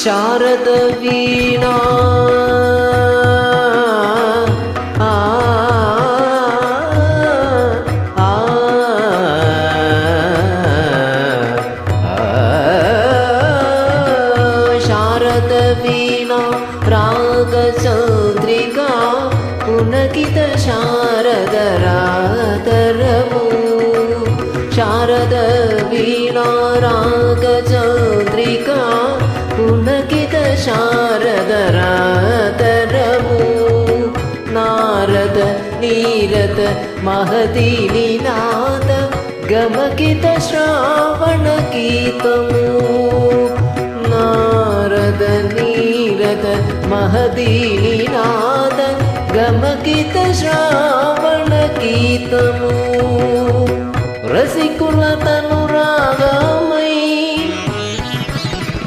ಶಾರದ ವೀಣಾ ಶಾರದ ವೀಣಾ ರಾಗ ಚಂದ್ರಿಕಾ ಪುನಕಿತ ಶಾರದ ರಾತರವು ಶಾರದ ವೀಣಾ ರಾಗ ಚಂದ್ರಿಕಾ ಪುನಕಿತ ಶಾರದ ರಾತರವು ನಾರದ ನೀರದ ಮಹತಿ ನಿನಾದ ಗಮಕಿತ ಶ್ರಾವಣ ಗೀತಮು ನಾರದ ನೀರದ ಮಹತಿ ನಿನಾದ ಗಮಕಿತ శ్రావణ గీతము రసికుల తనురాగమై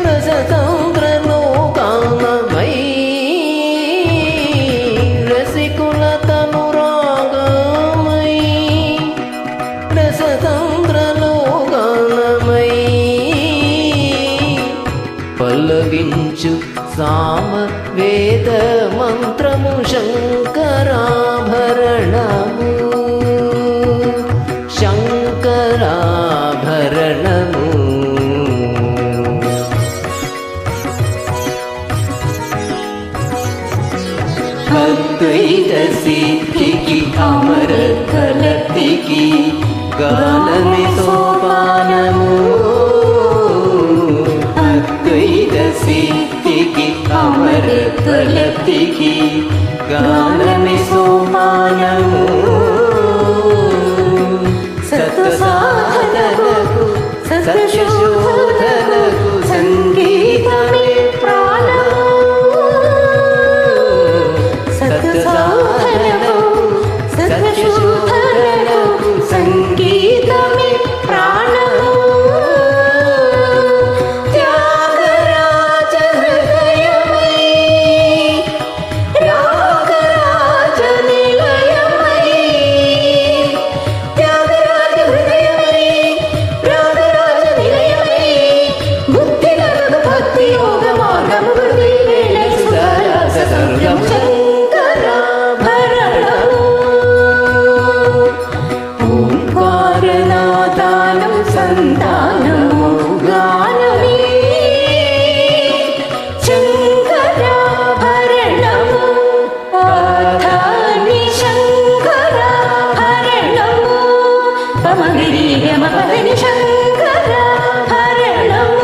రసతంద్రలోకామై రసికుల తనురాగమై రసతంద్రలోకామై పల్లవించు సామ వేద మంత్రము శంకరాభరణము శంకరాభరణము అద్వైత సిద్ధికి అమర కలతికి గానమే సోపానము అద్వైత సిద్ధికి అమర కలతికి గానమే సోపానము సత్సాధనకు సత్యశోధనకు సంగీతమే ప్రాణము సత్సాధనకు సత్యశోధనకు సంగీతమే ప్రాణము త్యాగరాజ హృదయమై రాగరాజ నిలయమై త్యాగరాజ హృదయమై రాగరాజ నిలయమై బుద్ధినరదు భక్తి యోగ మార్గము వృద్ధి వేళ సుధారాస స్వర్గం శంకరాభరణము ఓంకారనాదానం సంతానము గానమే శంకరాభరణము పాఠాని శంకరాభరణము పమగిరి యమ పదని శంకరాభరణము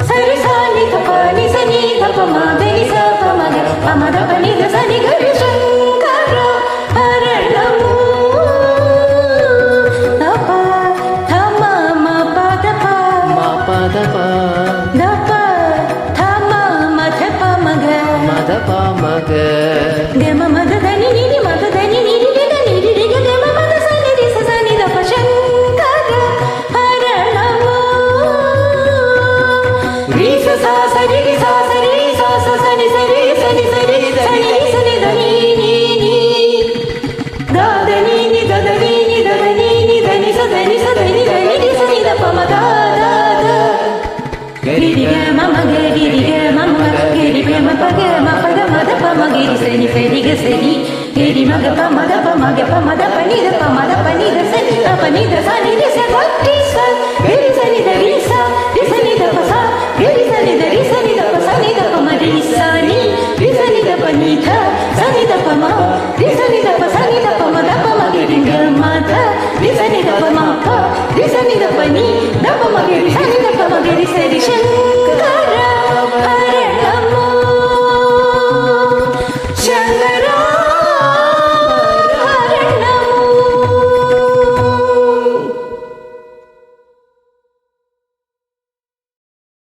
సరి సాని తపని సని తపమగరి స పమగ పమద పని ద సని గరి శంకరాభరణము తప థమ మ పద ప మ పద ప దప థమ మధ పమగ మధ పమగ గమ మద దని ని మద దని ని ని గ ని రి గ గమ మద సని రి స సని దప శంకరాభరణము రి స స సరి రి స సరి స స సని సరి సని సరి సని సని దని ని ని ద దని ని ద దని ని ద దని ని దని స దని ని రి సని ద ప మ ద ద ద గరి రి గ మ మ గరి రి గ మ మ గరి గ మ ప గ మ ప ద మ ద ప మ గరి సని సరి గ సని గరి మ గ ప మ ద ప మ గ ప మ ద ప ని ద ప మ ద ప ని ద సని ద ప ని ద సని రి స భక్తి స గరి సని ద రి స రి సని ద ప స గరి సని ద రి సని ద ప సని ద ప మ రి సని రి సని ద ప ని ధ సని ద ప మ రి సని ద ప సని ద ప మ ద ప మ గరి గ మ ధ రి సని ద ప మ ప రి సని ద ప ని